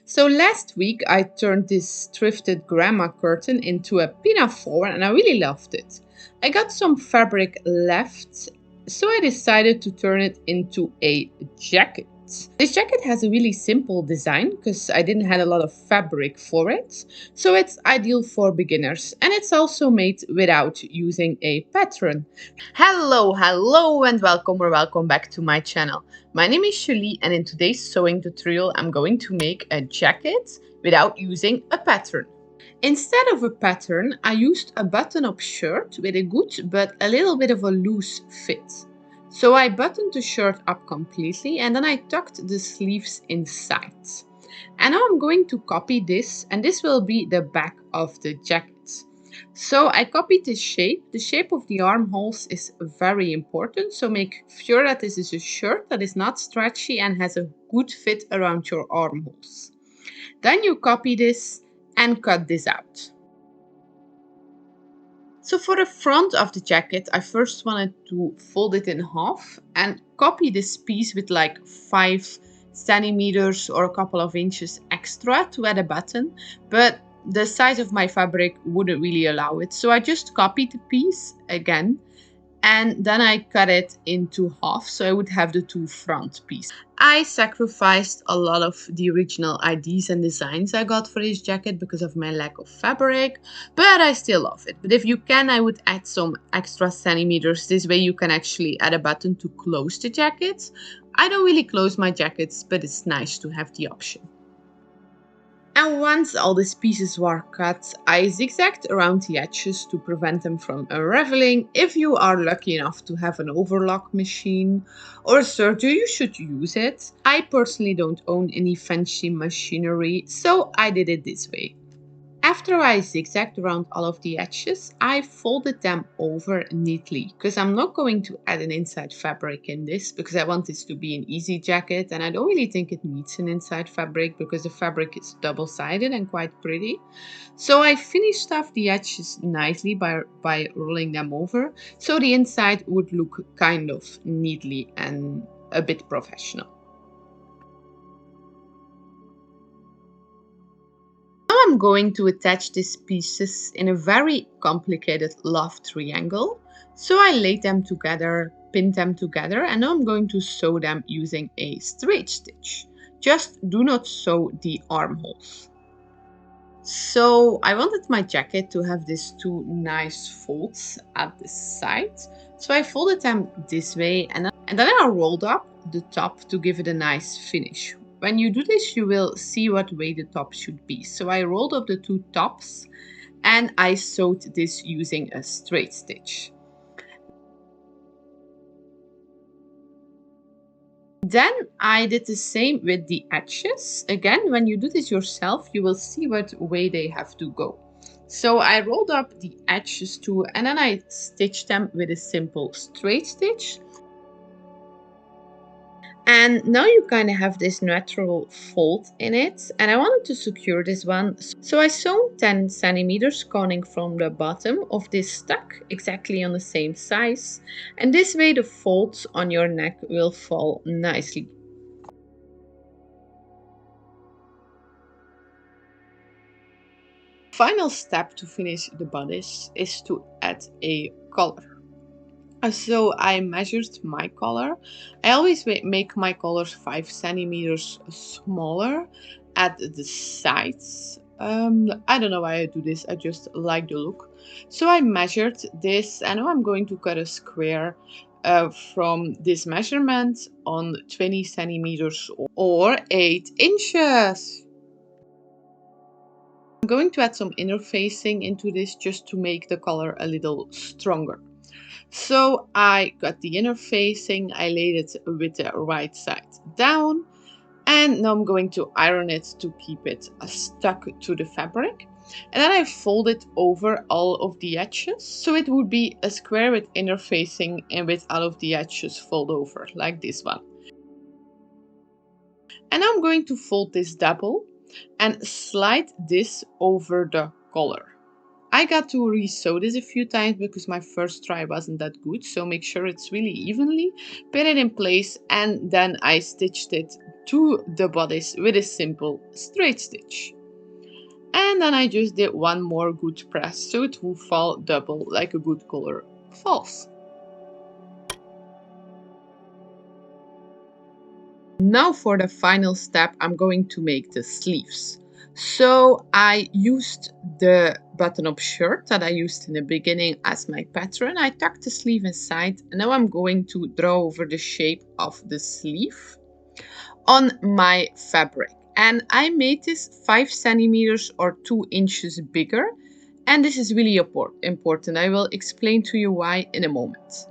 So last week I turned this thrifted grandma curtain into a pinafore and I really loved it. I got some fabric left, so I decided to turn it into a jacket. This jacket has a really simple design because I didn't have a lot of fabric for it, so it's ideal for beginners and it's also made without using a pattern. Hello and welcome back to my channel. My name is Julie and in today's sewing tutorial I'm going to make a jacket without using a pattern. Instead of a pattern, I used a button-up shirt with a good but a little bit of a loose fit. So I buttoned the shirt up completely and then I tucked the sleeves inside. And now I'm going to copy this and this will be the back of the jacket. So I copied this shape. The shape of the armholes is very important. So make sure that this is a shirt that is not stretchy and has a good fit around your armholes. Then you copy this and cut this out. So for the front of the jacket, I first wanted to fold it in half and copy this piece with like 5 centimeters or a couple of inches extra to add a button, but the size of my fabric wouldn't really allow it. So I just copied the piece again and then I cut it into half so I would have the two front pieces. I sacrificed a lot of the original ideas and designs I got for this jacket because of my lack of fabric, but I still love it. But if you can, I would add some extra centimeters. This way you can actually add a button to close the jacket. I don't really close my jackets, but it's nice to have the option. And once all these pieces were cut, I zigzagged around the edges to prevent them from unraveling. If you are lucky enough to have an overlock machine or a serger, you should use it. I personally don't own any fancy machinery, so I did it this way. After I zigzagged around all of the edges, I folded them over neatly because I'm not going to add an inside fabric in this because I want this to be an easy jacket and I don't really think it needs an inside fabric because the fabric is double-sided and quite pretty. So I finished off the edges nicely by rolling them over so the inside would look kind of neatly and a bit professional. I'm going to attach these pieces in a very complicated love triangle. So I laid them together, pinned them together, and now I'm going to sew them using a straight stitch. Just do not sew the armholes. So I wanted my jacket to have these two nice folds at the side. So I folded them this way and then I rolled up the top to give it a nice finish. When you do this, you will see what way the top should be. So I rolled up the two tops and I sewed this using a straight stitch. Then I did the same with the edges. Again, when you do this yourself, you will see what way they have to go. So I rolled up the edges too and then I stitched them with a simple straight stitch. And now you kind of have this natural fold in it and I wanted to secure this one. So I sewn 10 centimeters coming from the bottom of this tuck exactly on the same size. And this way the folds on your neck will fall nicely. Final step to finish the bodice is to add a collar. So I measured my collar. I always make my collars 5 centimeters smaller at the sides. I don't know why I do this, I just like the look. So I measured this and now I'm going to cut a square from this measurement on 20 centimeters or 8 inches. I'm going to add some interfacing into this just to make the collar a little stronger. So I got the interfacing, I laid it with the right side down and now I'm going to iron it to keep it stuck to the fabric. And then I fold it over all of the edges. So it would be a square with interfacing and with all of the edges fold over like this one. And now I'm going to fold this double and slide this over the collar. I got to re-sew this a few times because my first try wasn't that good, so make sure it's really evenly. Pin it in place, and then I stitched it to the bodice with a simple straight stitch. And then I just did one more good press so it will fall double like a good color falls. Now for the final step, I'm going to make the sleeves. So I used the button-up shirt that I used in the beginning as my pattern. I tucked the sleeve inside, and now I'm going to draw over the shape of the sleeve on my fabric. And I made this 5 centimeters or 2 inches bigger. And this is really important. I will explain to you why in a moment.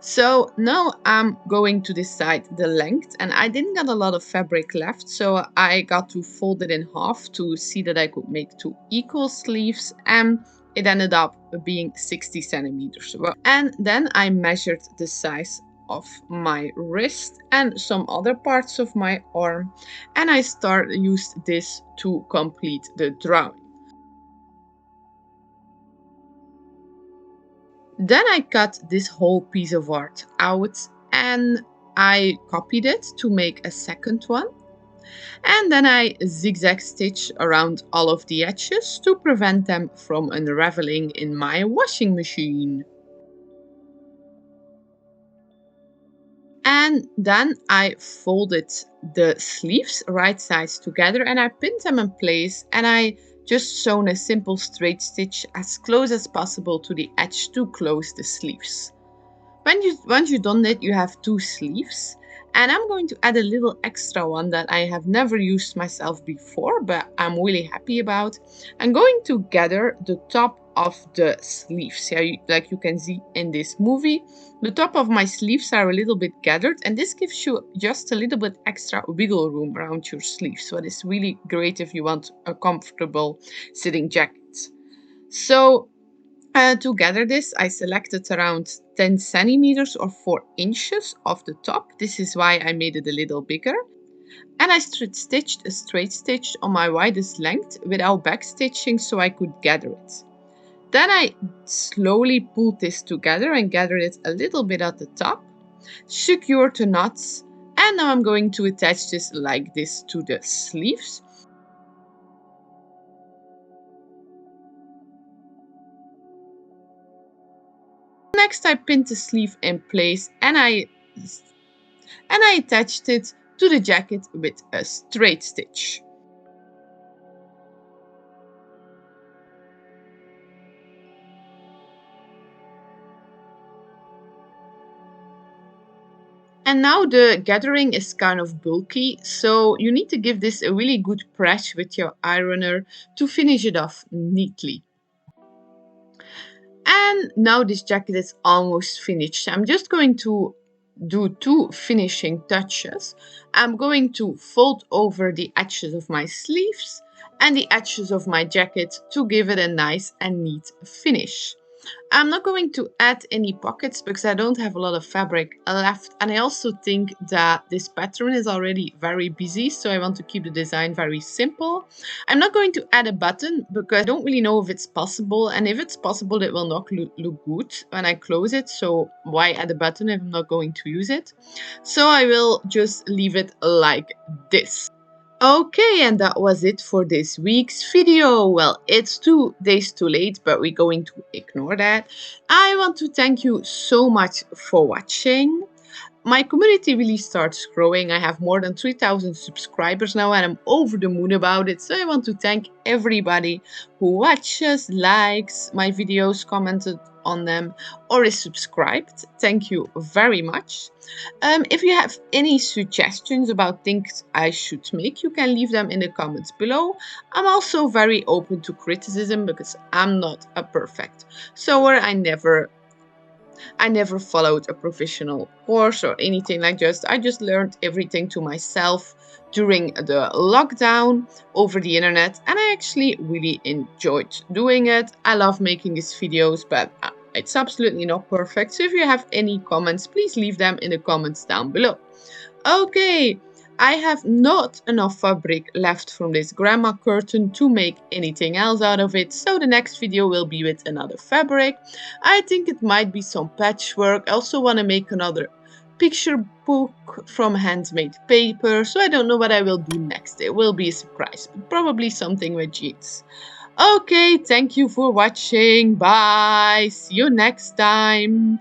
So now I'm going to decide the length, and I didn't get a lot of fabric left, so I got to fold it in half to see that I could make 2 equal sleeves, and it ended up being 60 centimeters. And then I measured the size of my wrist and some other parts of my arm, and I used this to complete the drawing. Then I cut this whole piece of art out and I copied it to make a second one. And then I zigzag stitch around all of the edges to prevent them from unraveling in my washing machine. And then I folded the sleeves right sides together and I pinned them in place, and I just sewn a simple straight stitch as close as possible to the edge to close the sleeves. Once you've done that, you have 2 sleeves, and I'm going to add a little extra one that I have never used myself before, but I'm really happy about. I'm going to gather the top of the sleeves. Like you can see in this movie, the top of my sleeves are a little bit gathered, and this gives you just a little bit extra wiggle room around your sleeves. So it's really great if you want a comfortable sitting jacket. So to gather this, I selected around 10 centimeters or 4 inches of the top. This is why I made it a little bigger. And I stitched a straight stitch on my widest length without back stitching so I could gather it. Then I slowly pulled this together and gathered it a little bit at the top, secured the knots, and now I'm going to attach this like this to the sleeves. Next, I pinned the sleeve in place and I attached it to the jacket with a straight stitch. And now the gathering is kind of bulky, so you need to give this a really good press with your ironer to finish it off neatly. And now this jacket is almost finished. I'm just going to do 2 finishing touches. I'm going to fold over the edges of my sleeves and the edges of my jacket to give it a nice and neat finish. I'm not going to add any pockets because I don't have a lot of fabric left, and I also think that this pattern is already very busy, so I want to keep the design very simple. I'm not going to add a button because I don't really know if it's possible, and if it's possible it will not look good when I close it, so why add a button if I'm not going to use it? So I will just leave it like this. Okay, and that was it for this week's video. Well, it's 2 days too late, but we're going to ignore that. I want to thank you so much for watching. My community really starts growing. I have more than 3,000 subscribers now, and I'm over the moon about it. So I want to thank everybody who watches, likes my videos, commented on them, or is subscribed. Thank you very much. If you have any suggestions about things I should make, you can leave them in the comments below. I'm also very open to criticism because I'm not a perfect sewer. I never followed a professional course or anything like that. I just learned everything to myself during the lockdown over the internet, and I actually really enjoyed doing it. I love making these videos, but it's absolutely not perfect. So if you have any comments, please leave them in the comments down below. Okay, I have not enough fabric left from this grandma curtain to make anything else out of it, so the next video will be with another fabric. I think it might be some patchwork. I also want to make another picture book from handmade paper, so I don't know what I will do next. It will be a surprise, but probably something with jeans. Okay, thank you for watching. Bye. See you next time.